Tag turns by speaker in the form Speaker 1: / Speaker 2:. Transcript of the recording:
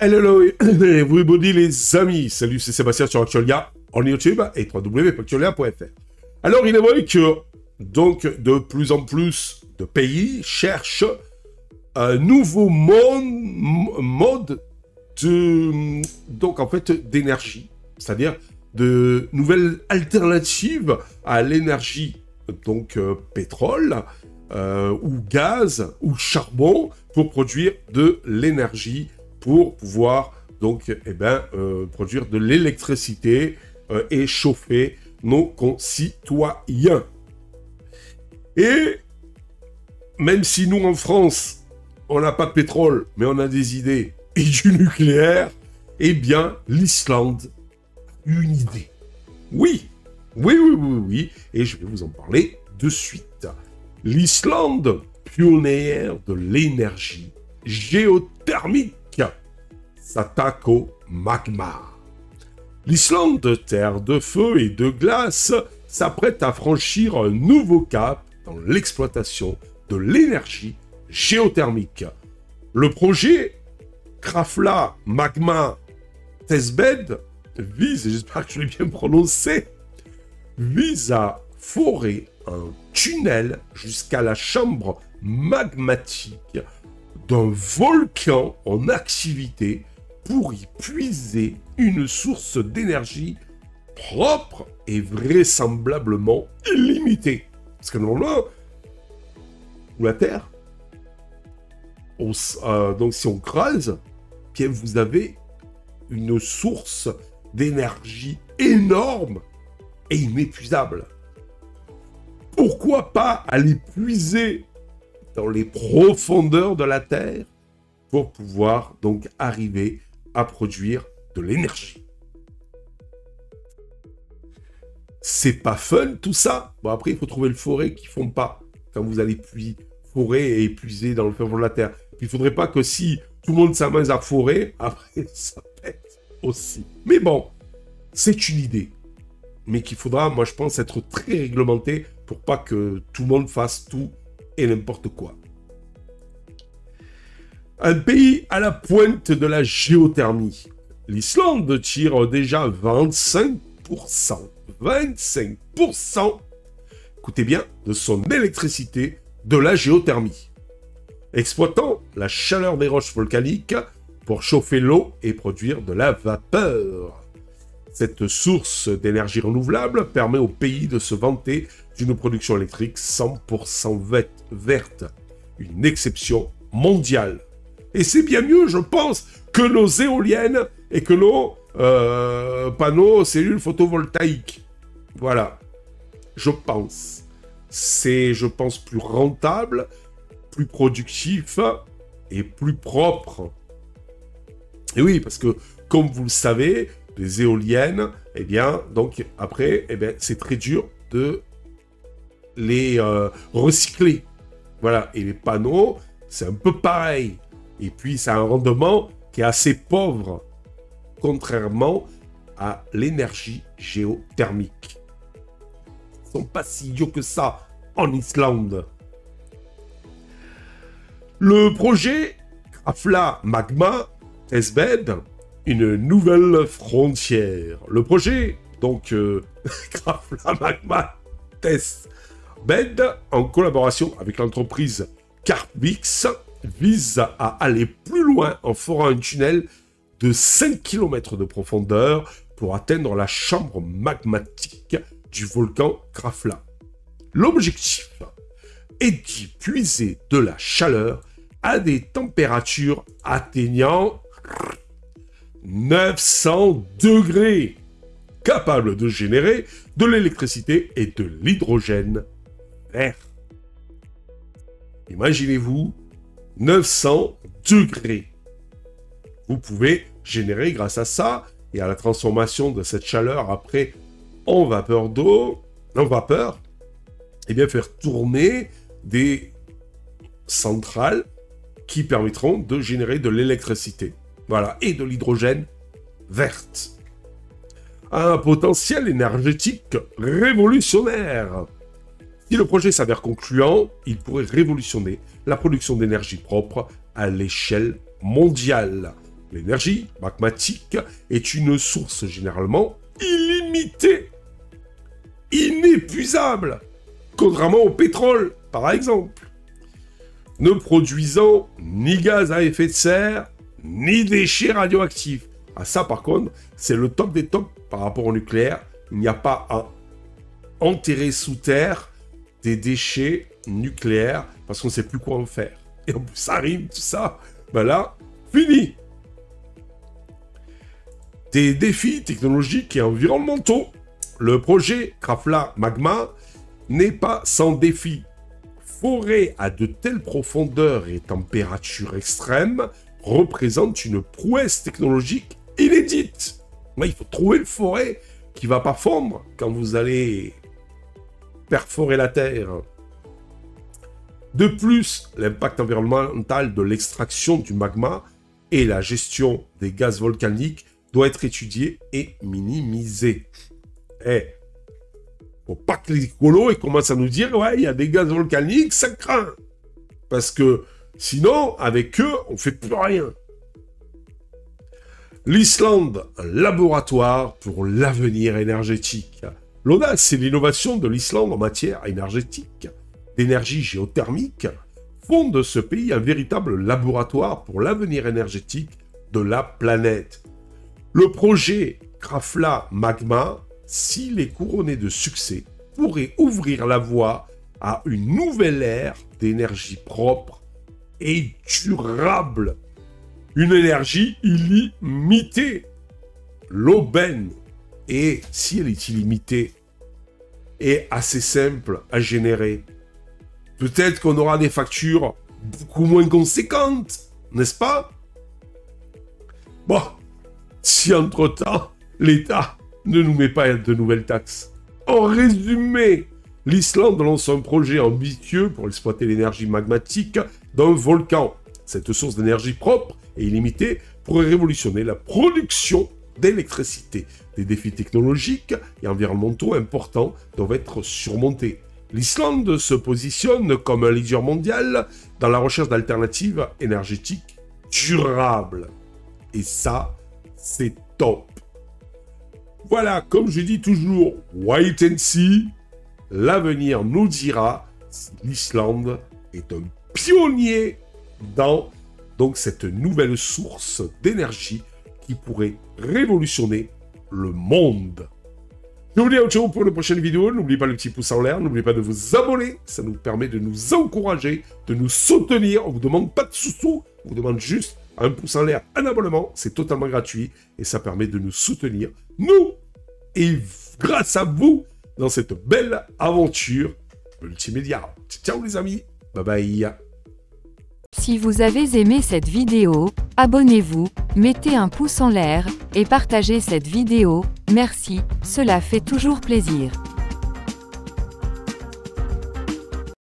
Speaker 1: Hello everybody les amis, salut c'est Sébastien sur Actualia en YouTube et www.actualia.fr. Alors il est vrai que donc de plus en plus de pays cherchent un nouveau mode de donc en fait d'énergie, c'est-à-dire de nouvelles alternatives à l'énergie donc pétrole ou gaz ou charbon pour produire de l'énergie pour pouvoir donc produire de l'électricité et chauffer nos concitoyens. Et même si nous en France, on n'a pas de pétrole, mais on a des idées et du nucléaire, eh bien l'Islande a une idée. Oui, et je vais vous en parler de suite. L'Islande, pionnière de l'énergie géothermique, s'attaque au magma. L'Islande, terre de feu et de glace, s'apprête à franchir un nouveau cap dans l'exploitation de l'énergie géothermique. Le projet Krafla Magma Testbed vise, et j'espère que je l'ai bien prononcé, vise à forer un tunnel jusqu'à la chambre magmatique d'un volcan en activité pour y puiser une source d'énergie propre et vraisemblablement illimitée. Parce que normalement, la Terre, donc si on creuse, bien vous avez une source d'énergie énorme et inépuisable. Pourquoi pas aller puiser dans les profondeurs de la Terre pour pouvoir donc arriver à produire de l'énergie. C'est pas fun tout ça. Bon après il faut trouver le forêt qui fond pas quand vous allez forer et puiser dans le fond de la Terre. Puis il faudrait pas que si tout le monde s'amuse à forer, après ça pète aussi. Mais bon, c'est une idée. Mais qu'il faudra, moi je pense, être très réglementé pour pas que tout le monde fasse tout et n'importe quoi. Un pays à la pointe de la géothermie. L'Islande tire déjà 25%, écoutez bien, de son électricité de la géothermie. Exploitant la chaleur des roches volcaniques pour chauffer l'eau et produire de la vapeur. Cette source d'énergie renouvelable permet au pays de se vanter d'une production électrique 100% verte. Une exception mondiale. Et c'est bien mieux, je pense, que nos éoliennes et que nos panneaux cellules photovoltaïques. Voilà. Je pense. C'est, je pense, plus rentable, plus productif et plus propre. Et oui, parce que, comme vous le savez, les éoliennes, eh bien, donc, après, eh bien, c'est très dur de les recycler. Voilà. Et les panneaux, c'est un peu pareil. Et puis, ça a un rendement qui est assez pauvre, contrairement à l'énergie géothermique. Ils ne sont pas si idiots que ça en Islande. Le projet Krafla Magma Testbed, une nouvelle frontière. Le projet, donc, Krafla Magma Testbed, en collaboration avec l'entreprise Carbix, vise à aller plus loin en forant un tunnel de 5 km de profondeur pour atteindre la chambre magmatique du volcan Krafla. L'objectif est d'y puiser de la chaleur à des températures atteignant 900 degrés, capable de générer de l'électricité et de l'hydrogène vert. Imaginez-vous 900 degrés. Vous pouvez générer grâce à ça et à la transformation de cette chaleur après en vapeur d'eau, en vapeur, et bien faire tourner des centrales qui permettront de générer de l'électricité. Voilà, et de l'hydrogène verte. Un potentiel énergétique révolutionnaire. Si le projet s'avère concluant, il pourrait révolutionner la production d'énergie propre à l'échelle mondiale. L'énergie magmatique est une source généralement illimitée, inépuisable, contrairement au pétrole, par exemple, ne produisant ni gaz à effet de serre, ni déchets radioactifs. Ah ça, par contre, c'est le top des tops par rapport au nucléaire. Il n'y a pas à enterrer sous terre des déchets nucléaires parce qu'on ne sait plus quoi en faire. Et en plus, ça rime, tout ça. Ben là, fini. Des défis technologiques et environnementaux. Le projet Krafla Magma n'est pas sans défi. Forer à de telles profondeurs et températures extrêmes représente une prouesse technologique inédite. Mais il faut trouver le forêt qui ne va pas fondre quand vous allez perforer la Terre. De plus, l'impact environnemental de l'extraction du magma et la gestion des gaz volcaniques doit être étudié et minimisé. Faut pas que les écolos commencent à nous dire « Ouais, il y a des gaz volcaniques, ça craint !» Parce que sinon, avec eux, on fait plus rien. L'Islande, un laboratoire pour l'avenir énergétique. L'audace et l'innovation de l'Islande en matière énergétique, d'énergie géothermique, font de ce pays un véritable laboratoire pour l'avenir énergétique de la planète. Le projet Krafla Magma, s'il est couronné de succès, pourrait ouvrir la voie à une nouvelle ère d'énergie propre et durable. Une énergie illimitée. L'aubaine, et si elle est illimitée, est assez simple à générer. Peut-être qu'on aura des factures beaucoup moins conséquentes, n'est-ce pas? Bon, si entre-temps, l'État ne nous met pas de nouvelles taxes. En résumé, l'Islande lance un projet ambitieux pour exploiter l'énergie magmatique d'un volcan. Cette source d'énergie propre et illimitée pourrait révolutionner la production d'électricité. Des défis technologiques et environnementaux importants doivent être surmontés. L'Islande se positionne comme un leader mondial dans la recherche d'alternatives énergétiques durables. Et ça, c'est top. Voilà, comme je dis toujours, wait and see. L'avenir nous dira si l'Islande est un pionnier dans donc cette nouvelle source d'énergie qui pourrait révolutionner le monde. Je vous dis à ciao pour une prochaine vidéo. N'oubliez pas le petit pouce en l'air, n'oubliez pas de vous abonner. Ça nous permet de nous encourager, de nous soutenir. On ne vous demande pas de sous-sous, on vous demande juste un pouce en l'air, un abonnement. C'est totalement gratuit et ça permet de nous soutenir, nous, et grâce à vous, dans cette belle aventure multimédia. Ciao les amis, bye bye.
Speaker 2: Si vous avez aimé cette vidéo, abonnez-vous, mettez un pouce en l'air, et partagez cette vidéo, merci, cela fait toujours plaisir.